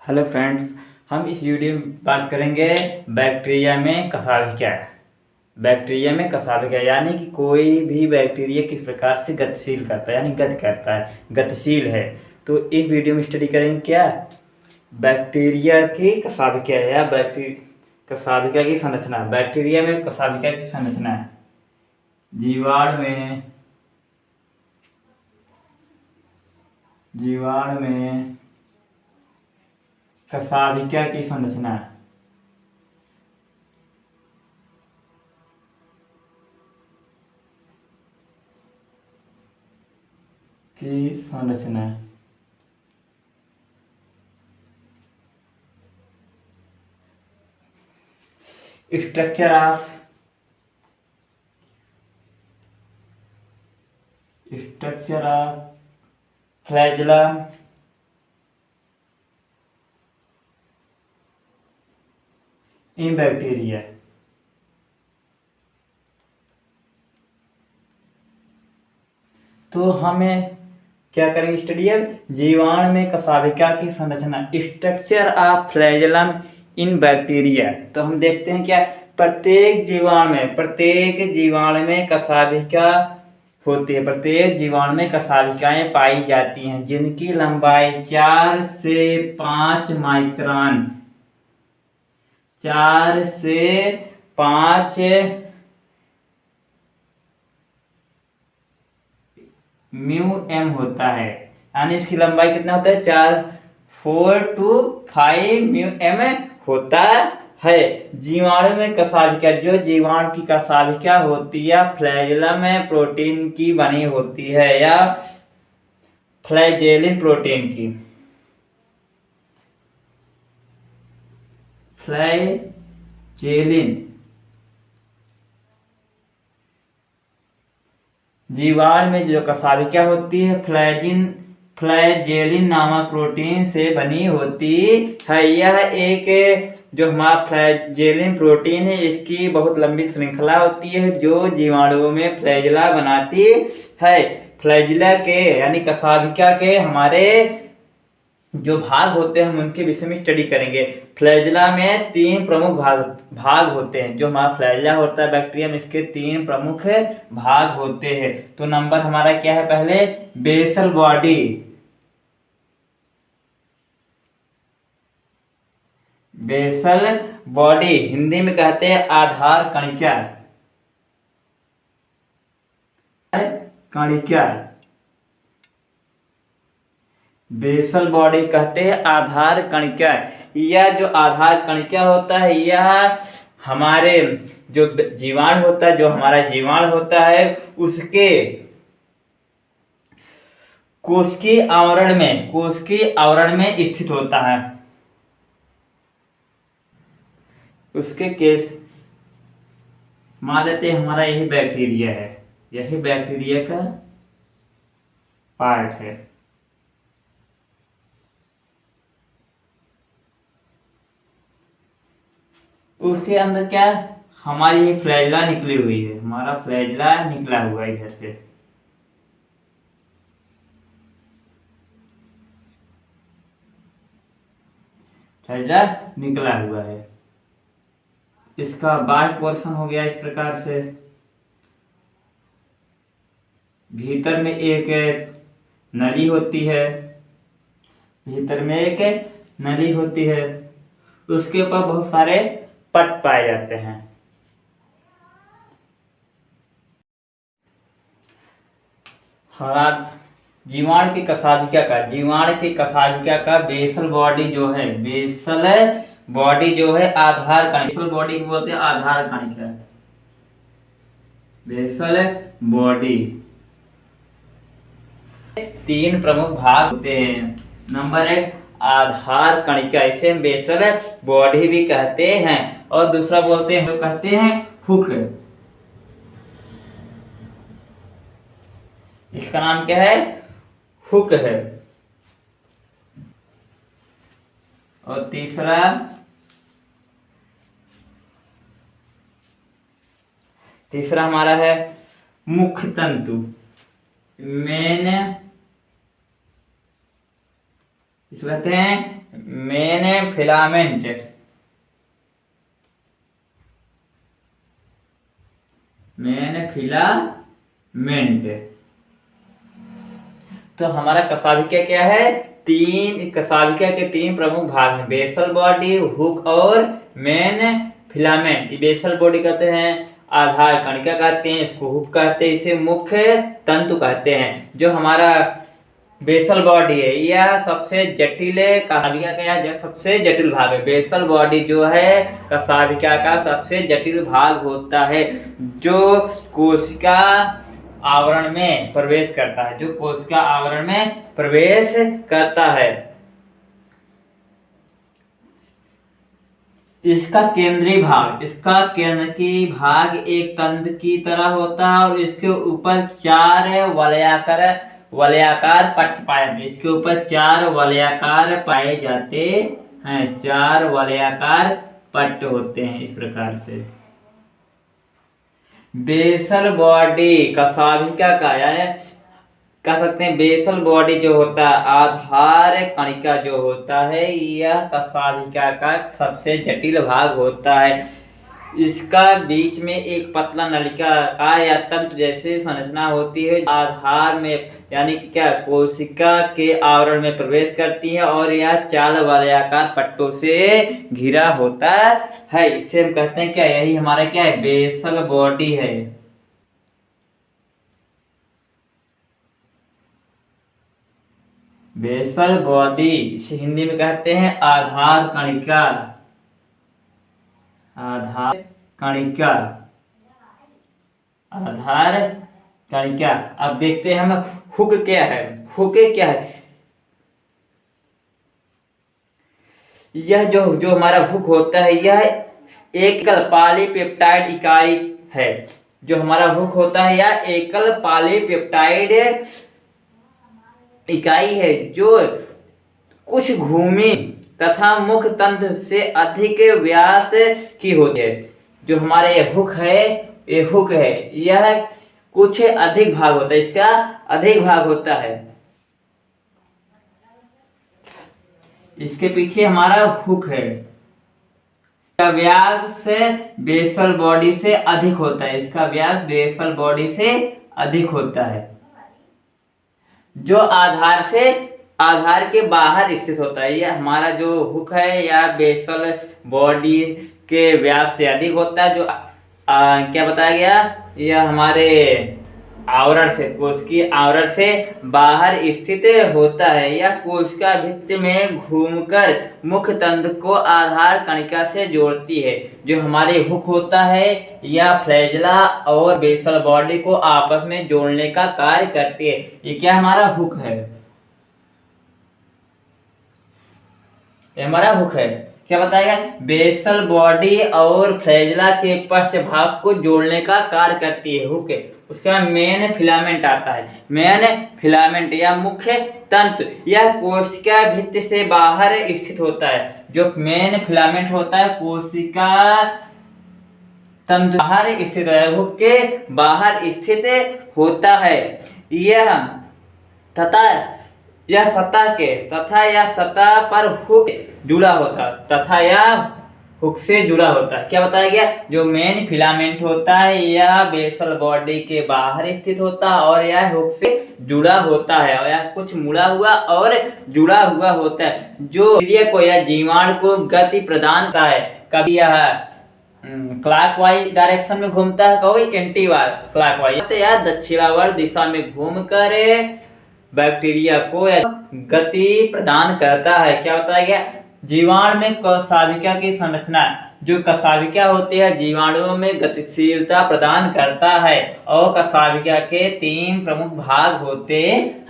Hello friends, हम इस video में बात करेंगे बैक्टीरिया में कसाभिका। बैक्टीरिया में कसाभिका यानी कि कोई भी बैक्टीरिया किस प्रकार से गतिशील करता है, यानी गति करता है, गतिशील है। तो इस वीडियो में स्टडी करेंगे क्या बैक्टीरिया की कसाभिका या कसाभिका की संरचना। बैक्टीरिया में कसाभिका की संरचना जीवाणु में कसाभिका की संरचना। Structure of flagellum in bacteria. तो हमें क्या करेंगे स्टडी अब जीवाणु में कसाभिका की संरचना, structure of flagellum in bacteria. तो हम देखते हैं क्या प्रत्येक जीवाणु में कसाभिका होती है। प्रत्येक जीवाणु में कसाभिकाएं पाई जाती हैं जिनकी लंबाई 4 से 5 माइक्रोन 4 से 5 μm होता है। यानी इसकी लंबाई कितना होता है 4 to 5 μm होता है। जीवाणु में कसाभिका, जो जीवाणु की कसाभिका होती है फ्लैगेलम प्रोटीन की बनी होती है या फ्लैजेलिन प्रोटीन की। फ्लैजेलिन जीवाणु में जो कसाभिका होती है फ्लैजेलिन नामक प्रोटीन से बनी होती है। यह एक जो हमारा फ्लैजेलिन प्रोटीन है, इसकी बहुत लंबी श्रृंखला होती है जो जीवाणुओं में फ्लैजेला बनाती है। फ्लैजेला के यानी कसाभिका के हमारे जो भाग होते हैं हम उनके विषय में स्टडी करेंगे। फ्लैजेला में 3 प्रमुख भाग होते हैं। जो हमारा फ्लैजेला होता है बैक्टीरिया में, इसके 3 प्रमुख भाग होते हैं। तो नंबर हमारा क्या है, पहले basal body. Basal body Hindi में कहते हैं आधार कणिका। बेसल बॉडी कहते हैं आधार कणिका। यह जो आधार कणिका होता है यह हमारे जो जीवाणु होता है, जो हमारा जीवाणु होता है उसके कोशिकीय आवरण में स्थित होता है। उसके केस मान लेते हैं हमारा यही बैक्टीरिया है, यही बैक्टीरिया का पार्ट है। उसके अंदर क्या हमारी ये फ्लैजेला निकली हुई है, हमारा फ्लैजेला निकला हुआ है इधर से। फ्लैजेला निकला हुआ है। इसका बाह्य पोर्शन हो गया इस प्रकार से। भीतर में एक नली होती है, उसके ऊपर बहुत सारे पट पाए जाते हैं। हमारा जीवाणु की कसाभिका का बेसल बॉडी जो है, आधार कणिका। बेसल बॉडी को बोलते हैं आधार कणिका। बेसल बॉडी 3 प्रमुख भाग होते हैं। नंबर 1 आधार कणिका, इसे हम बेसल बॉडी भी कहते हैं। और दूसरा बोलते हैं, जो कहते हैं हुक। इसका नाम क्या है, हुक है। और तीसरा हमारा है मुख्य तंतु, इसको कहते हैं मेन फिलामेंट। Main filament. तो हमारा कशाभिका क्या है? कशाभिका के 3 प्रमुख भाग हैं, बेसल बॉडी, हुक और मेन फिलामेंट। बेसल बॉडी कहते हैं, आधार कणिका कहते हैं, इसको हुक कहते हैं, इसे मुख्य तंतु कहते हैं। जो हमारा बेसल बॉडी है यह सबसे जटिल कशाभिका का यह सबसे जटिल भाग है। बेसल बॉडी जो है कशाभिका का सबसे जटिल भाग होता है, जो कोशिका आवरण में प्रवेश करता है, जो कोशिका आवरण में प्रवेश करता है। इसका केंद्रीय भाग एक तंत्र की तरह होता है और इसके ऊपर 4 वलयाकार पट्ट पाए जाते हैं। इसके ऊपर 4 वलयाकार पाए जाते हैं, 4 वलयाकार पट्ट होते हैं इस प्रकार से। बेसल बॉडी कशाभिका का यानी कह सकते हैं बेसल बॉडी जो होता है, आधार कणिका जो होता है, यह कशाभिका का सबसे जटिल भाग होता है। इसका बीच में एक पतला नलिका का या तंत्र जैसे संरचना होती है, आधार में यानी कि क्या कोशिका के आवरण में प्रवेश करती है और यह 4 वलयाकार पट्टों से घिरा होता है। इसे हम कहते हैं क्या, यही हमारा क्या है, बेसल बॉडी है। बेसल बॉडी इसे हिंदी में कहते हैं आधार कणिका। आधार कणिका, आधार कणिका। अब देखते हैं हम हुक क्या है। हुक क्या है? यह जो हमारा हुक होता है यह एकल पॉलीपेप्टाइड इकाई है। जो हमारा हुक होता है यह एकल पॉलीपेप्टाइड इकाई है, जो कुछ घूमी तथा मुख्य तंत्र से अधिक व्यास की होती है। जो हमारा ये हुक है, यह कुछ अधिक भाग होता है, इसका अधिक भाग होता है। इसके पीछे हमारा हुक है, इसका व्यास बेसल बॉडी से अधिक होता है, इसका व्यास बेसल बॉडी से अधिक होता है। जो आधार के बाहर स्थित होता है। यह हमारा जो हुक है या बेसल बॉडी के व्यास से अधिक होता है। जो क्या बताया गया, यह हमारे आवरण से, कोशिकीय आवरण से बाहर स्थित होता है। यह कोशिका भित्ति में घूमकर मुख्य तंत्र को आधार कणिका से जोड़ती है। जो हमारे हुक होता है यह फ्लैजेला और बेसल बॉडी को आपस में जोड़ने का कार्य करती है। ये क्या हमारा हुक है, ये हमारा हुक है। क्या बताएगा, बेसल बॉडी और फ्लैजेला के पश्च भाग को जोड़ने का कार्य करती है हुक। उसका मेन फिलामेंट आता है। मेन फिलामेंट या मुख्य तंत्र यह कोशिका भित्ति से बाहर स्थित होता है। जो मेन फिलामेंट होता है कोशिका तंत्र बाहर स्थित है, हुक के बाहर स्थित होता है। यह सतह पर हुक जुड़ा होता है तथा यह हुक से जुड़ा होता है। क्या बताया गया, जो मेन फिलामेंट होता है यह बेसल बॉडी के बाहर स्थित होता है और यह हुक से जुड़ा होता है और यह कुछ मुड़ा हुआ और जुड़ा हुआ होता है, जो क्रिया को या जीवाणु को गति प्रदान करता है। कभी यह क्लॉकवाइज डायरेक्शन में घूमता है, कभी एंटी क्लॉकवाइज या दक्षिणावर्त दिशा में घूमकर बैक्टीरिया को गति प्रदान करता है। क्या बताया गया, जीवाणु में कशाभिका की संरचना। जो कशाभिका होती है जीवाणुओं में गतिशीलता प्रदान करता है और कशाभिका के 3 प्रमुख भाग होते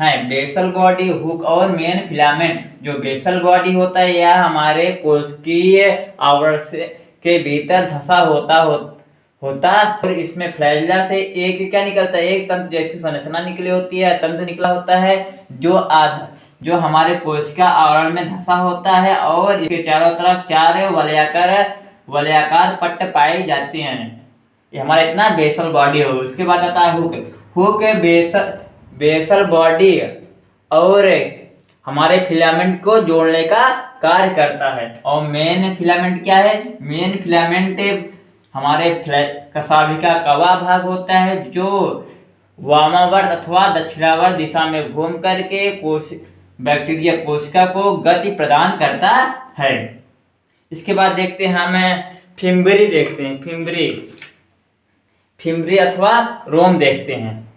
हैं, बेसल बॉडी, हुक और मेन फिलामेंट। जो बेसल बॉडी होता है यह हमारे कोशिकीय आवरण के भीतर धंसा होता और इसमें फ्लैजेला से एक क्या निकलता है, एक तंत्र जैसी संरचना निकली होती है, तंत्र निकला होता है जो हमारे कोशिका आवरण में धंसा होता है और इसके चारों तरफ 4 वलयाकार पट्ट पाए जाते हैं। ये हमारा इतना बेसल बॉडी होगा। उसके बाद आता है हुक। हुक बेसल बॉडी और हमारे फिलामेंट को जोड़ने का कार्य करता है। और मेन फिलामेंट क्या है? मेन फिलामेंट हमारे कशाभिका का वह भाग होता है जो वामावर्त अथवा दक्षिणावर्त दिशा में घूम करके बैक्टीरिया कोशिका को गति प्रदान करता है। इसके बाद देखते हैं हमें फिम्बरी देखते हैं। फिम्बरी अथवा रोम देखते हैं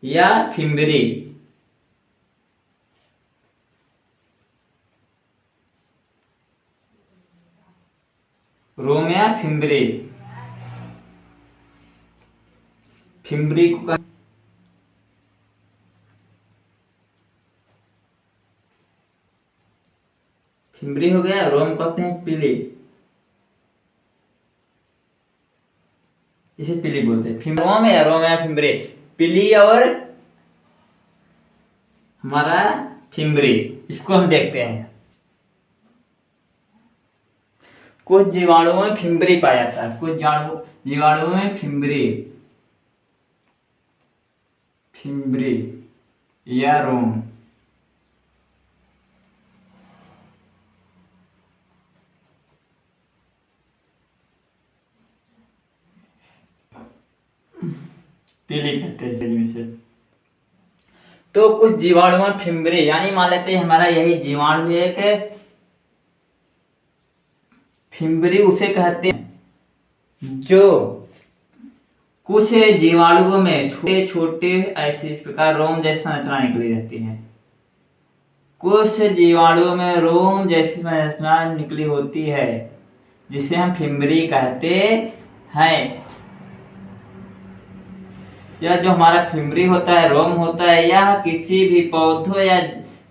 या फिम्बरी। रोम या फिम्बरी। फिम्बरी को फिम्बरी हो गया। रोम कहते हैं पीली, इसे पीली बोलते हैं। रोम या फिम्बरी, पीली और हमारा फिम्बरी, इसको हम देखते हैं। कुछ जीवाणुओं में फिम्बरी पाया जाता है, कुछ जीवाणुओं में फिम्बरी या रोम। पीली कहते हैं में से। तो कुछ जीवाणु में फिम्बरी, यानी मान लेते हैं हमारा यही जीवाणु एक फिम्बरी उसे कहते हैं जो कुछ जीवाणुओं में छोटे छोटे ऐसे इस प्रकार रोम जैसी संरचना निकली रहती है। कुछ जीवाणुओं में रोम जैसी संरचना निकली होती है जिसे हम फिम्बरी कहते हैं। यह जो हमारा फिम्बरी होता है, रोम होता है, यह किसी भी पौधों या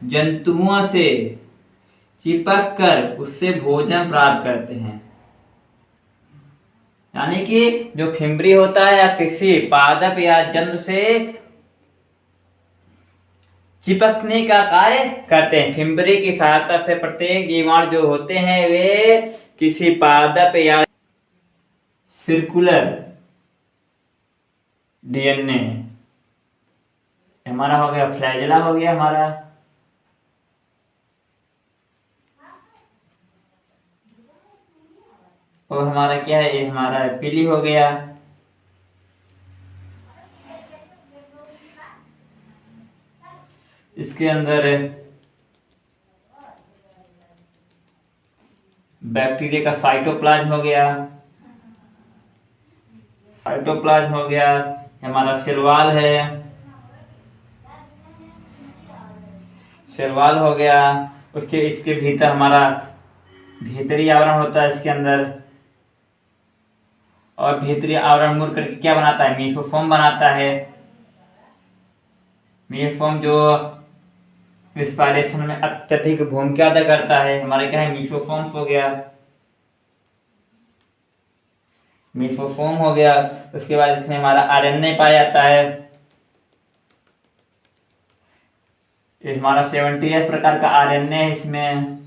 जंतुओं से चिपक कर उससे भोजन प्राप्त करते हैं। यानी कि जो फिम्बरी होता है या किसी पादप या जंतु से चिपकने का कार्य करते हैं। फिम्बरी की सहायता से प्रत्येक जीवाणु जो होते हैं वे किसी पादप या सर्कुलर डीएनए, हमारा हो गया फ्लैजेला, हो गया हमारा और हमारा क्या है, ये हमारा पीली हो गया। इसके अंदर बैक्टीरिया का साइटोप्लाज्म हो गया, हमारा सेलवाल है, सेलवाल हो गया। उसके इसके भीतर हमारा भीतरी आवरण होता है इसके अंदर, और भीतरी आवरण मुड़ करके क्या बनाता है, मीसोफोम बनाता है। मीसोफोम जो रिस्पायरेशन में अत्यधिक भूमिका अदा करता है, हमारे क्या है, मीसोफोम्स हो गया, मीसोफोम हो गया। उसके बाद इसमें हमारा आरएनए पाया जाता है। ये हमारा 70S प्रकार का आरएनए है, इसमें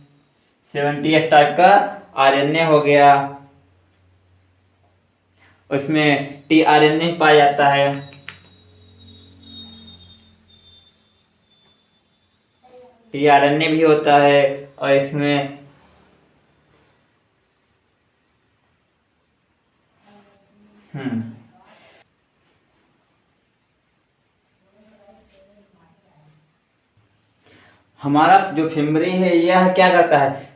70S टाइप का आरएनए हो गया। उसमें टीआरएनए पाया जाता है। टीआरएनए भी होता है और इसमें हमारा जो फिम्बरी है यह क्या करता है,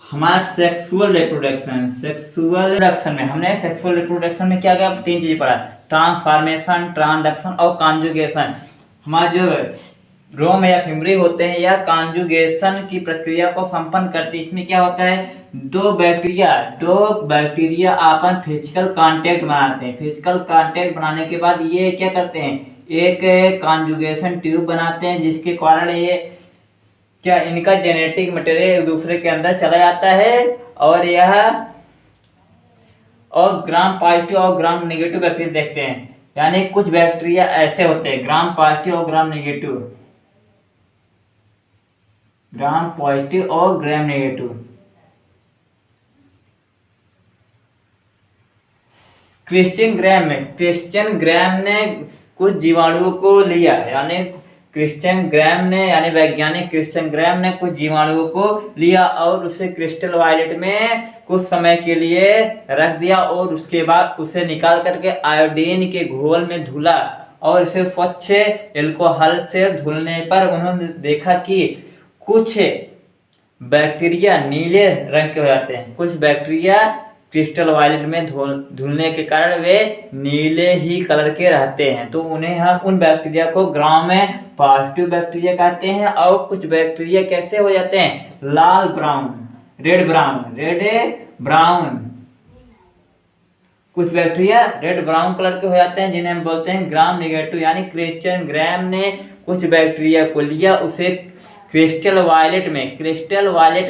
हमारा सेक्सुअल रिप्रोडक्शन में हमने सेक्सुअल रिप्रोडक्शन में क्या क्या 3 चीजें पढ़ा, ट्रांसफॉर्मेशन, ट्रांसडक्शन और कॉन्जुगेशन। हमारा जो रोम या फिम्बरी होते हैं या कॉन्जुगेशन की प्रक्रिया को संपन्न करते हैं। इसमें क्या होता है, दो बैक्टीरिया आपन फिजिकल कांटेक्ट बनाते हैं। फिजिकल कांटेक्ट बनाने के बाद ये क्या करते हैं, एक कॉन्जुगेशन ट्यूब बनाते हैं जिसके कारण ये क्या, इनका जेनेटिक मटेरियल एक दूसरे के अंदर चला जाता है और यह और ग्राम पॉजिटिव और ग्राम नेगेटिव बैक्टीरिया देखते हैं। यानी कुछ बैक्टीरिया ऐसे होते हैं ग्राम पॉजिटिव और ग्राम नेगेटिव, क्रिश्चियन ग्राम ने कुछ जीवाणुओं को लिया, यानी क्रिश्चियन ग्रैम ने यानी वैज्ञानिक क्रिश्चियन ग्रैम ने कुछ जीवाणुओं को लिया और उसे क्रिस्टल वायलेट में कुछ समय के लिए रख दिया और उसके बाद उसे निकाल करके आयोडीन के घोल में धुला और इसे स्वच्छ एल्कोहल से धुलने पर उन्होंने देखा कि कुछ बैक्टीरिया नीले रंग के हो जाते हैं। कुछ बैक्टीरिया क्रिस्टल वायलेट में धुलने के कारण वे नीले ही कलर के रहते हैं। तो उन्हें हम उन बैक्टीरिया को ग्राम में पॉजिटिव बैक्टीरिया कहते हैं। और कुछ बैक्टीरिया कैसे हो जाते हैं? लाल ब्राउन, रेड ब्राउन। कुछ बैक्टीरिया रेड ब्राउन कलर के हो जाते हैं जिन्हें हम बोलते हैं ग्राम नेगेटिव। यानी क्रिश्चियन ग्रैम ने कुछ बैक्टीरिया को लिया, उसे क्रिस्टल वायलेट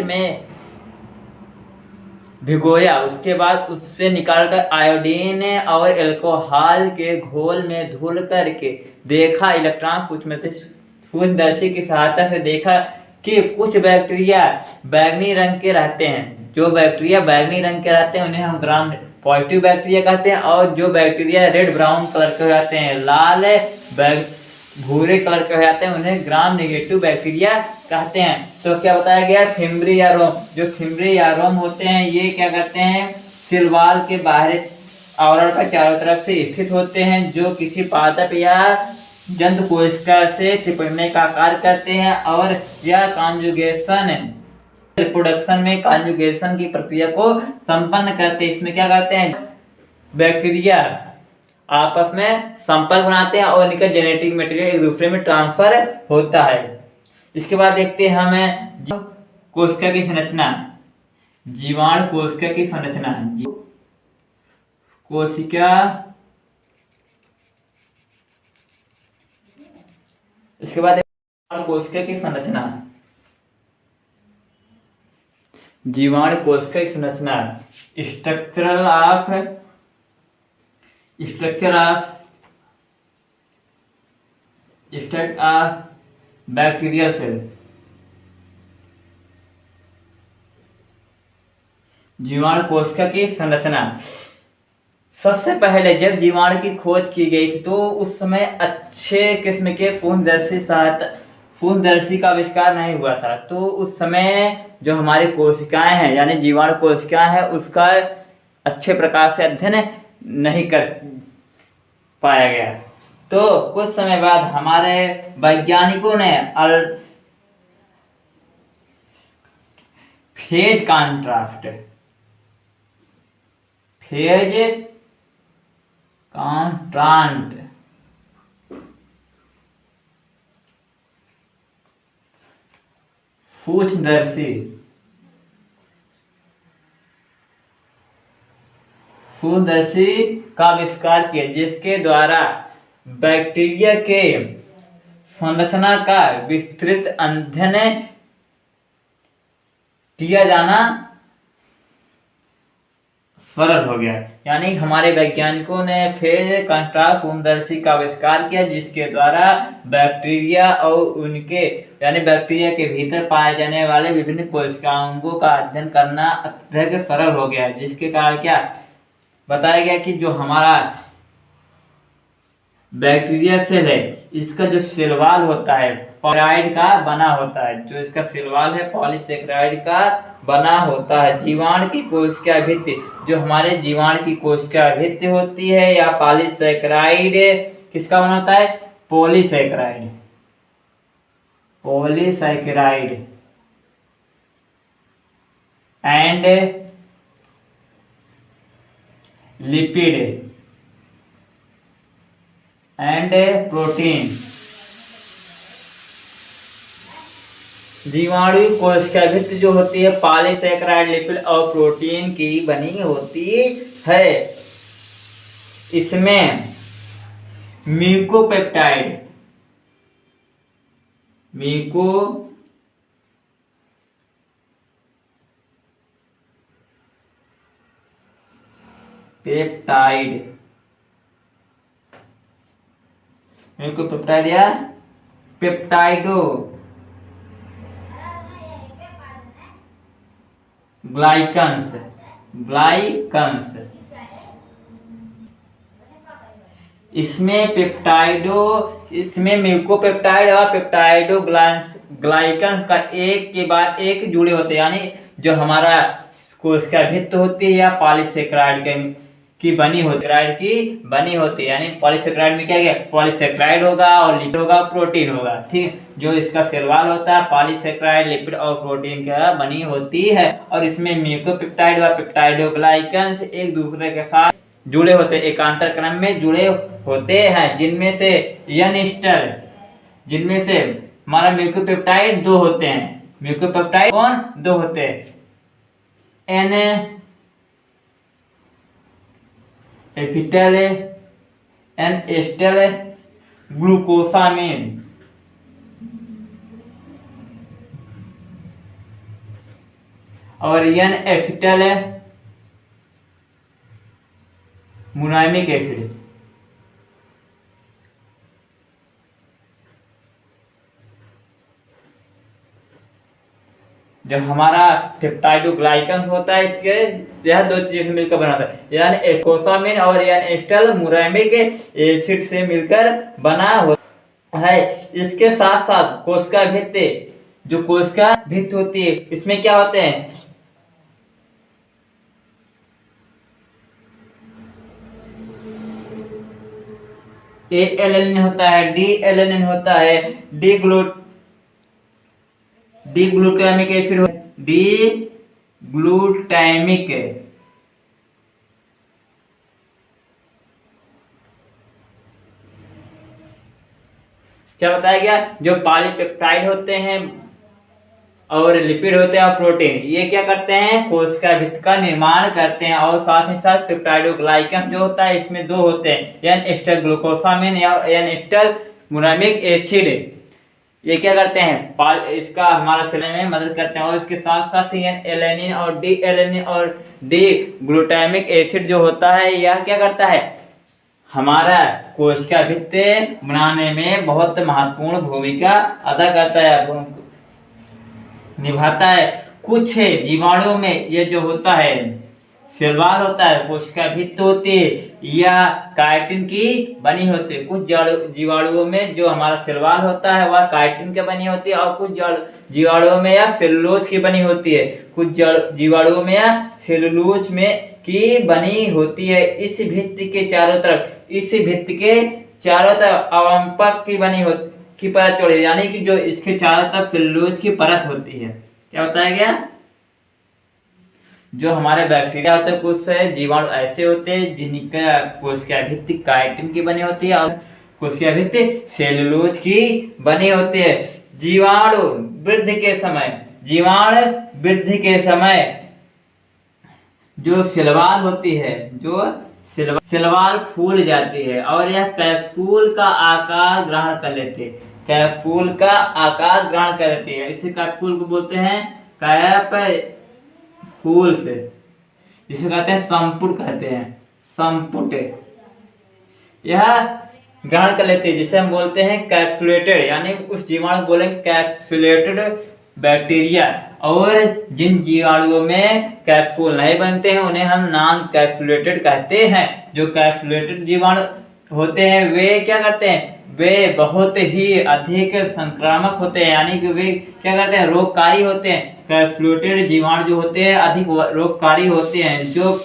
में भिगोया, उसके बाद उससे निकालकर आयोडीन और एल्कोहल के घोल में धुल करके देखा, इलेक्ट्रॉन सूक्ष्मदर्शी की सहायता से देखा कि कुछ बैक्टीरिया बैंगनी रंग के रहते हैं। जो बैक्टीरिया बैंगनी रंग के रहते हैं उन्हें हम ग्राम पॉजिटिव बैक्टीरिया कहते हैं, और जो बैक्टीरिया रेड ब्राउन कलर के हो जाते हैं, लाल भूरे कलर के हो जाते हैं, उन्हें ग्राम नेगेटिव बैक्टीरिया कहते हैं। तो क्या बताया गया? फिम्ब्री या रोम। जो फिम्ब्री या रोम होते हैं ये क्या करते हैं? सिलवाल के बाहरी आवरण का चारों तरफ से स्थित होते हैं, जो किसी पादप या जंतु कोशिका से चिपकने का कार्य करते हैं और यह कॉन्जुगेशन रिप्रोडक्शन में कॉन्जुगेशन की प्रक्रिया को संपन्न करते हैं। इसमें क्या करते हैं? बैक्टीरिया आपस में संपर्क बनाते हैं और इनका जेनेटिक मटेरियल एक दूसरे में ट्रांसफर होता है। इसके बाद देखते हैं हमें कोशिका की संरचना, जीवाणु कोशिका की संरचना। कोशिका, इसके बाद कोशिका की संरचना, जीवाणु कोशिका की संरचना। Structure of bacterial cell. जीवाणु कोशिका की संरचना। सबसे पहले जब जीवाणु की खोज की गई थी तो उस समय अच्छे किस्म के फूंदर्शी का आविष्कार नहीं हुआ था। तो उस समय जो हमारी कोशिकाएं हैं यानी जीवाणु कोशिकाएं हैं उसका अच्छे प्रकार से अध्ययन नहीं कर पाया गया। तो कुछ समय बाद हमारे वैज्ञानिकों ने फेज कॉन्ट्रास्ट सूक्ष्मदर्शी का आविष्कार किया, जिसके द्वारा बैक्टीरिया के संरचना का विस्तृत अध्ययन किया जाना सरल हो गया। यानी हमारे वैज्ञानिकों ने फेज कॉन्ट्रास्ट सूक्ष्मदर्शी का आविष्कार किया, जिसके द्वारा बैक्टीरिया और उनके यानी बैक्टीरिया के भीतर पाए जाने वाले विभिन्न कोशिकाओं का अध्ययन करना अत्यधिक सरल हो गया। जिसके कारण क्या बताया गया कि जो हमारा बैक्टीरिया सेल है इसका जो सेल वॉल होता है पॉलीसेकेराइड का बना होता है। जो इसका सेल वॉल है पॉलीसेकेराइड का बना होता है। जीवाणु की कोशिका भित्ति, जो हमारे जीवाणु की कोशिका भित्ति होती है या पॉलीसेकेराइड किसका बना होता है? Polysaccharide and lipid and protein. जीवाणु कोशिका भित्ति जो होती है पॉलीसेकेराइड, लिपिड और प्रोटीन की बनी होती है। इसमें म्यूकोपेप्टाइड या पेप्टाइडो ग्लाइकन्स इसमें म्यूकोपेप्टाइड और पेप्टाइडो ग्लाइकन का एक के बाद एक जुड़े होते हैं, यानी जो हमारा कोशिका भित्त होती है या पॉलीसेकेराइड की बनी होती है, यानी पॉलीसेकेराइड में क्या क्या पॉलीसेकेराइड होगा और लिपिड होगा, प्रोटीन होगा। ठीक, जो इसका सेल वॉल होता है पॉलीसेकेराइड, लिपिड और प्रोटीन का बनी होती है। और इसमें म्यूकोपेप्टाइड और पेप्टाइडोग्लाइकन्स एक दूसरे के साथ जुड़े होते हैं, एकांतर क्रम में जुड़े होते हैं, जिनमें से हमारा म्यूकोपेप्टाइड 2 होते हैं। म्यूकोपेप्टाइड कौन 2 होते हैं? N acetyl, N acetyl, glucosamine. और एन एसिटल मुनाइमिक एसिड। जो हमारा पेप्टाइडोग्लाइकन होता है, इसके यह 2 चीजें से मिलकर बना होता है, यानी एकोसामिन और यानी एस्टल मुरामिक एसिड से मिलकर बना होता है। इसके साथ साथ कोशिका भित्त, जो कोशिका भित्त होती है, इसमें क्या होते हैं? ए एलेनिन होता है, डी एलेनिन होता है, D glutamic acid, D glutamic. क्या बताया गया? जो पॉलीपेप्टाइड होते हैं और लिपिड होते हैं और प्रोटीन, ये क्या करते हैं? कोशिका भित्त का निर्माण करते हैं। और साथ ही साथ पेप्टाइडोग्लाइकन जो होता है, इसमें 2 होते हैं, एन एस्टर ग्लूकोसामिन या एन एस्टर मुरामिक एसिड। ये क्या करते हैं? इसका हमारा सेल में मदद करते हैं। और इसके साथ साथ ही एलेनिन और डी एलेनिन और डी ग्लूटामिक एसिड जो होता है, यह क्या करता है? हमारा कोशिका भित्त बनाने में बहुत महत्वपूर्ण भूमिका अदा करता है, निभाता है। कुछ जीवाणुओं में ये जो होता है सेल वॉल होता है, कोशिका भित्त होती है या काइटिन की बनी होती है। कुछ जीवाणुओं में जो हमारा सेल वॉल होता है वह काइटिन की बनी होती है, और कुछ जीवाणुओं में या सेलुलोज की बनी होती है। कुछ जीवाणुओं में या सेलुलोज में की बनी होती है। इस भित्त के चारों तरफ अवंपक की बनी होती की परत चौड़ी, यानी कि जो इसके चारों तरफ सेलुलोज की परत होती है। क्या बताया गया? जो हमारे बैक्टीरिया होते हैं, कुछ जीवाणु ऐसे होते हैं जिनका कोशिका भित्त काइटिन की बनी होती है और कोशिका भित्त सेलुलोज की बनी होती है। जीवाणु वृद्धि के समय जो सेल वॉल होती है, जो सेल वॉल फूल जाती है और यह कैप्सूल का आकार ग्रहण कर लेती है। इसी कैप्सूल को बोलते हैं कैप्सूल, से जिसे कहते हैं संपुट संपुट। यह ग्रहण कर लेते हैं, जिसे हम बोलते हैं कैप्सुलेटेड, यानी उस जीवाणु बोलेंगे कैप्सुलेटेड बैक्टीरिया। और जिन जीवाणुओं में कैप्सूल नहीं बनते हैं उन्हें हम नॉन कैप्सुलेटेड कहते हैं। जो कैप्सुलेटेड जीवाणु होते हैं वे क्या करते हैं? वे बहुत ही अधिक संक्रामक होते हैं, यानी कि वे क्या करते हैं? रोगकारी होते हैं। कैप्सुलेटेड जीवाणु जो होते हैं अधिक रोगकारी होते हैं, जो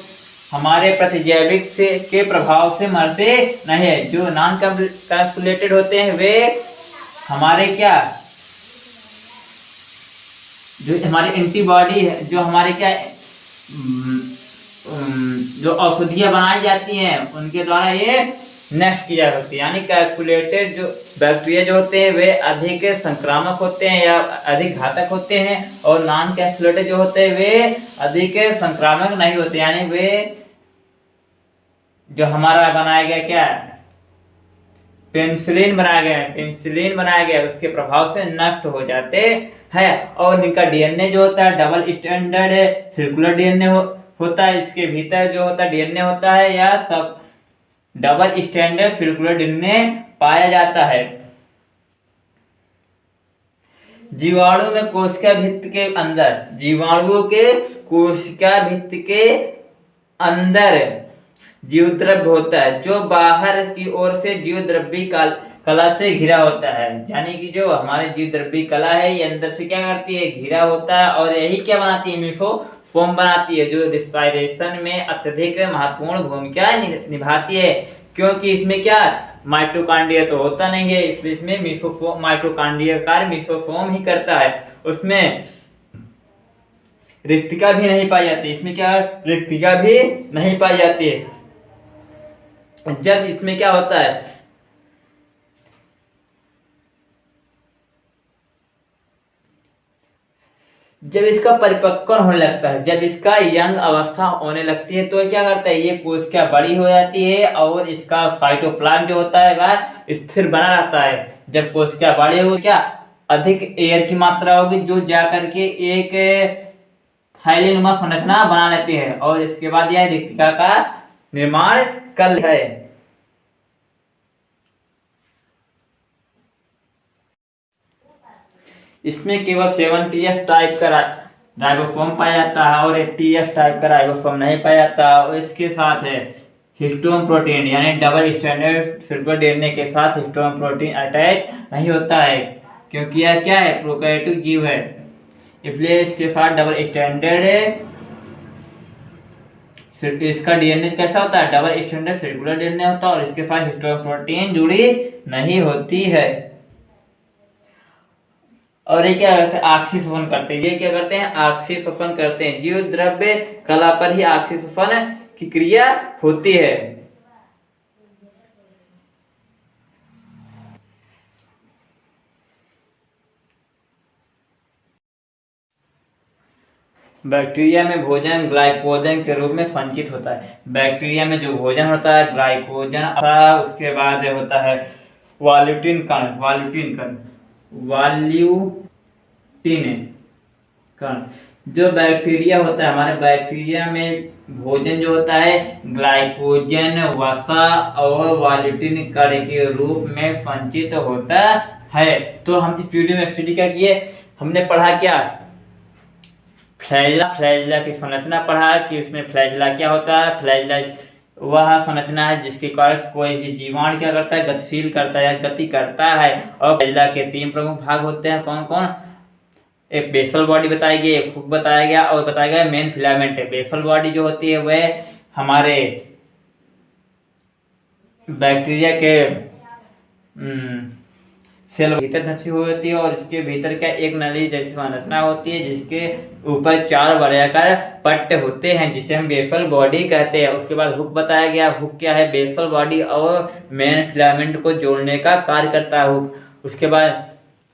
हमारे प्रतिजैविक के प्रभाव से मरते नहीं है। जो नॉन कैप्सुलेटेड होते हैं वे हमारे जो हमारे एंटीबॉडी है, जो हमारे जो औषधियाँ बनाई जाती हैं उनके द्वारा ये नष्ट की जा सकती है। यानी कैप्सुलेटेड जो बैक्टीरिया जो होते हैं वे अधिक संक्रामक होते हैं या अधिक घातक होते हैं, और नॉन कैप्सुलेटेड जो होते हैं वे अधिक संक्रामक नहीं होते, यानी वे जो हमारा बनाया गया पेनिसिलिन बनाया गया उसके प्रभाव से नष्ट हो जाते हैं। और इनका डीएनए जो होता है डबल स्टैंडर्ड सर्कुलर डीएनए होता है। इसके भीतर जो होता है डीएनए होता है या सब डबल स्टैंडर्ड सर्कुलर डीएनए पाया जाता है। जीवाणु में कोशिका भित्त के अंदर जीवद्रव्य होता है जो बाहर की ओर से जीवद्रव्य कला से घिरा होता है। यानी कि जो हमारे जीवद्रव्य कला है ये अंदर से क्या करती है, घिरा होता है, और यही क्या बनाती है, मीसोफोम बनाती है, जो रिस्पायरेशन में अत्यधिक महत्वपूर्ण भूमिका निभाती है। क्योंकि इसमें क्या माइटोकॉन्ड्रिया तो होता नहीं है, इसलिए इसमें मीसोफोम, माइटोकॉन्ड्रिया कार्य मीसोफोम ही करता है। उसमें रिक्तिका भी नहीं पाई जाती, इसमें क्या रिक्तिका भी नहीं पाई जाती है। जब इसमें क्या होता है, जब इसका परिपक्वन होने लगता है, जब इसका यंग अवस्था होने लगती है, तो क्या करता है, ये कोशिका बड़ी हो जाती है और इसका साइटोप्लाज्म जो होता है वह स्थिर बना रहता है। जब कोशिका बड़ी हो, क्या अधिक एयर की मात्रा होगी जो जाकर के एक थैलीनुमा संरचना बना लेती है, और इसके बाद यह रिक्तिका का निर्माण कर है। इसमें केवल 70S टाइप का राइबोसोम पाया जाता है और 80S टाइप का राइबोसोम नहीं पाया जाता। और इसके साथ है हिस्टोन प्रोटीन, यानी डबल स्टैंडर्ड सर्कुलर डीएनए के साथ हिस्टोन प्रोटीन अटैच नहीं होता है, क्योंकि यह क्या है, प्रोकैरियोटिक जीव है, इसलिए इसके साथ डबल स्टैंडर्ड, इसका डीएनए कैसा होता है, डबल स्टैंडर्ड सर्कुलर डीएनए होता है, और इसके साथ हिस्टोन प्रोटीन जुड़ी नहीं होती है। और ये क्या करते हैं, ऑक्सी शोषण करते हैं। ये क्या करते हैं, ऑक्सी शोषण करते हैं। जीव द्रव्य कला पर ही ऑक्सी शोषण की क्रिया होती है। बैक्टीरिया में भोजन ग्लाइकोजन के रूप में संचित होता है। बैक्टीरिया में जो भोजन होता है ग्लाइकोजन, उसके बाद होता है वॉल्यूटिन कण। जो बैक्टीरिया होता है, हमारे बैक्टीरिया में भोजन जो होता है ग्लाइकोजन, वसा और वॉल्यूटिन कण के रूप में संचित होता है। तो हम इस वीडियो में स्टडी क्या किए, हमने पढ़ा क्या, फ्लैजिला की संरचना पढ़ा कि उसमें फ्लैजिला क्या होता है। फ्लैजिला वह संरचना है जिसके कारण कोई भी जीवाणु क्या करता है, गतिशील करता है या गति करता है। और फ्लैजिला के 3 प्रमुख भाग होते हैं, कौन कौन, एक बेसल बॉडी बताई गई, एक हुक बताया गया, और बताया गया मेन फिलामेंट है। बेसल बॉडी जो होती है वह हमारे बैक्टीरिया के सेल भीतर धंसी हुई होती है, और इसके भीतर क्या एक नली जैसी संरचना होती है जिसके ऊपर 4 वर्गाकार पट्ट होते हैं जिसे हम बेसल बॉडी कहते हैं। उसके बाद हुक बताया गया, हुक क्या है, बेसल बॉडी और मेन फिलामेंट को जोड़ने का कार्य करता है हुक। उसके बाद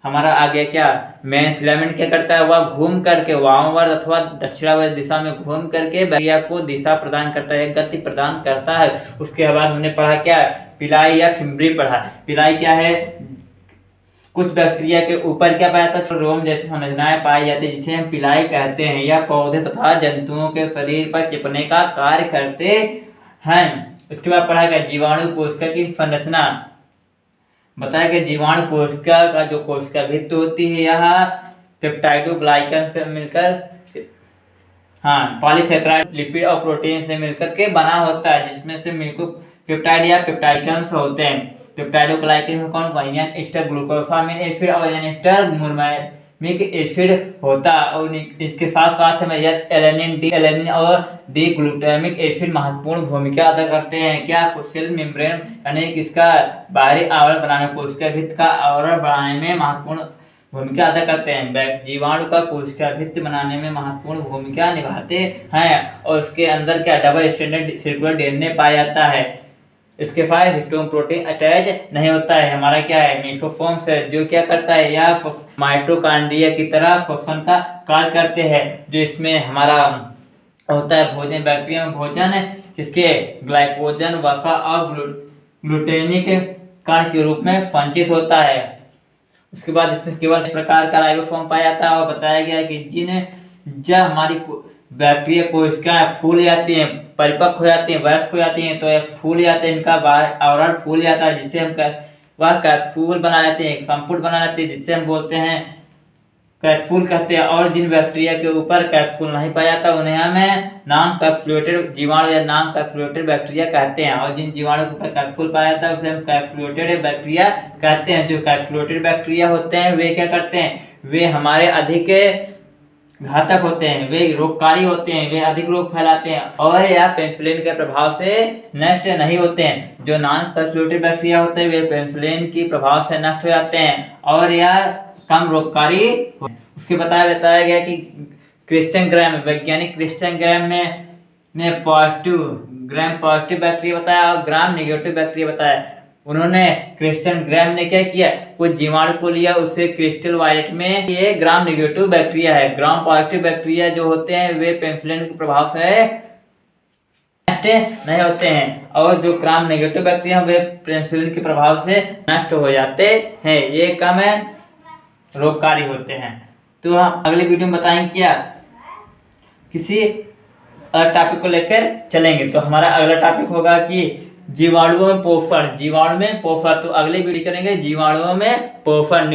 हमारा आ गया क्या, मेन फिलामेंट क्या करता है, वह घूम करके वामवर्त अथवा दक्षिणावर्त दिशा में घूम करके बैक्टीरिया को दिशा प्रदान करता है, गति प्रदान करता है। उसके बाद हमने पढ़ा क्या, पिलाई या फिम्बरी पढ़ा। पिलाई क्या है, कुछ बैक्टीरिया के ऊपर क्या पाया जाता है, रोम जैसी संरचनाएं पाई जाती है जिसे हम पिलाई कहते हैं। यह पौधे तथा जंतुओं के शरीर पर चिपकने का कार्य करते हैं। उसके बाद पढ़ा गया जीवाणु कोशिका की संरचना, बताया गया जीवाणु कोशिका का जो कोशिका भित्ति होती है यह पेप्टाइडोग्लाइकन से मिलकर पॉलीसेकेराइड लिपिड और प्रोटीन से मिलकर के बना होता है, जिसमें से पेप्टाइड या पेप्टाइडकन्स होते हैं। पेप्टाइडोग्लाइकन में कौन कौन, एस्टर ग्लूकोसामिन एसिड और एस्टर मुर्मामिक एसिड होता है। और इसके साथ साथ में एलेनिन और डी ग्लूटामिक एसिड महत्वपूर्ण भूमिका अदा करते हैं। क्या, सेल मेम्ब्रेन यानी इसका बाहरी आवरण बनाने, कोशिका भित्ति का आवरण बनाने में महत्वपूर्ण भूमिका अदा करते हैं। जीवाणु का कोशिका भित्ति बनाने में महत्वपूर्ण भूमिका निभाते हैं। और उसके अंदर क्या, डबल स्टैंडर्ड सर्कुलर डीएनए पाया जाता है। इसके पास हिस्टोन प्रोटीन अटैच नहीं होता है। हमारा क्या है, मीसोफोम से जो क्या करता है, या माइटोकॉन्ड्रिया की तरह श्वसन का कार्य करते हैं। जो इसमें हमारा होता है भोजन, बैक्टीरिया में भोजन किसके, ग्लाइकोजन, वसा और ग्लूटेनिक कण के रूप में संचित होता है। उसके बाद इसमें केवल इस प्रकार का राइबोसोम पाया जाता है। और बताया गया कि जब हमारी बैक्टीरिया कोशिकाएं फूल जाती हैं, परिपक्व हो जाती हैं, वयस्क हो जाती हैं, तो ये फूल जाते हैं, इनका आवरण फूल जाता है, जिससे हम वह कैप्सूल बना लेते हैं, एक संपुट बना लेते हैं, जिससे हम बोलते हैं कैप्सूल कहते हैं, और जिन बैक्टीरिया के ऊपर कैप्सूल नहीं पाया जाता उन्हें हमें नॉन कैप्सुलेटेड जीवाणु या नॉन कैप्सुलेटेड बैक्टीरिया कहते हैं, और जिन जीवाणु के ऊपर कैप्सूल पाया जाता है उसे हम कैप्सुलेटेड बैक्टीरिया कहते हैं। जो कैप्सुलेटेड बैक्टीरिया होते हैं वे क्या करते हैं, वे हमारे अधिक घातक होते हैं, वे रोगकारी होते हैं, वे अधिक रोग फैलाते हैं और या पेनिसिलिन के प्रभाव से नष्ट नहीं होते हैं। जो नॉन कैप्सुलेटेड बैक्टीरिया होते हैं वे पेनिसिलिन के प्रभाव से नष्ट हो जाते हैं और या कम रोगकारी। उसके बताया गया कि क्रिश्चियन ग्राम, वैज्ञानिक क्रिश्चियन ग्राम ने पॉजिटिव बैक्टीरिया बताया और ग्राम नेगेटिव बैक्टीरिया बताया। उन्होंने क्रिश्चियन ग्राम ने क्या किया, कुछ जीवाणु को लिया, उससे क्रिस्टल वायलेट में ये ग्राम नेगेटिव बैक्टीरिया है। ग्राम पॉजिटिव बैक्टीरिया जो होते हैं वे पेनिसिलिन के प्रभाव से नष्ट नहीं होते हैं और जो ग्राम नेगेटिव बैक्टीरिया वे पेनिसिलिन के प्रभाव से नष्ट हो जाते हैं, ये कम रोगकारी होते हैं। तो हम अगले वीडियो में बताएंगे क्या किसी अलग टॉपिक को लेकर चलेंगे। तो हमारा अगला टॉपिक होगा कि जीवाणुओं में पोषण, जीवाणु में पोषण। तो अगले वीडियो करेंगे जीवाणुओं में पोषण,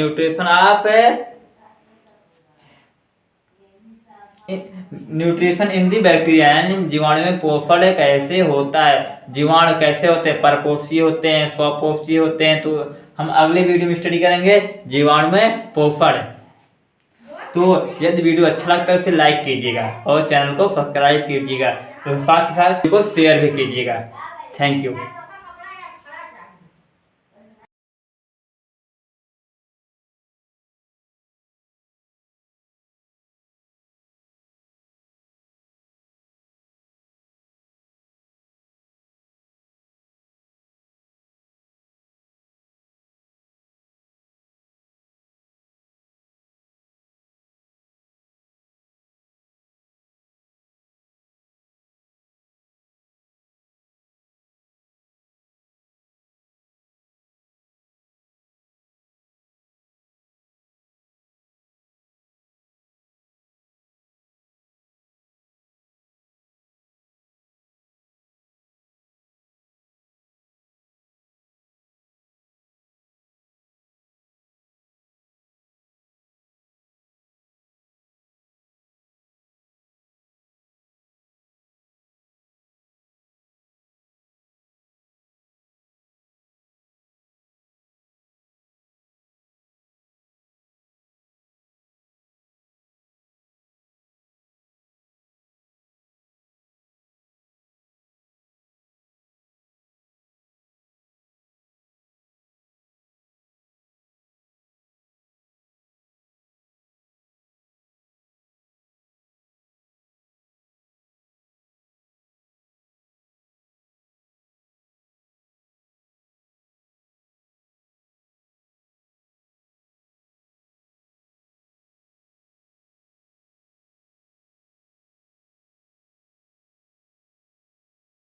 न्यूट्रिशन इन दी बैक्टीरिया, यानी जीवाणु में पोषण कैसे होता है, जीवाणु कैसे होते हैं, परपोषीय होते हैं, स्वपोषीय होते हैं। तो हम अगले वीडियो में स्टडी करेंगे जीवाणु में पोषण। तो यदि वीडियो अच्छा लगता है उसे लाइक कीजिएगा और चैनल को सब्सक्राइब कीजिएगा, तो साथ ही साथ इसको शेयर भी कीजिएगा। Thank you.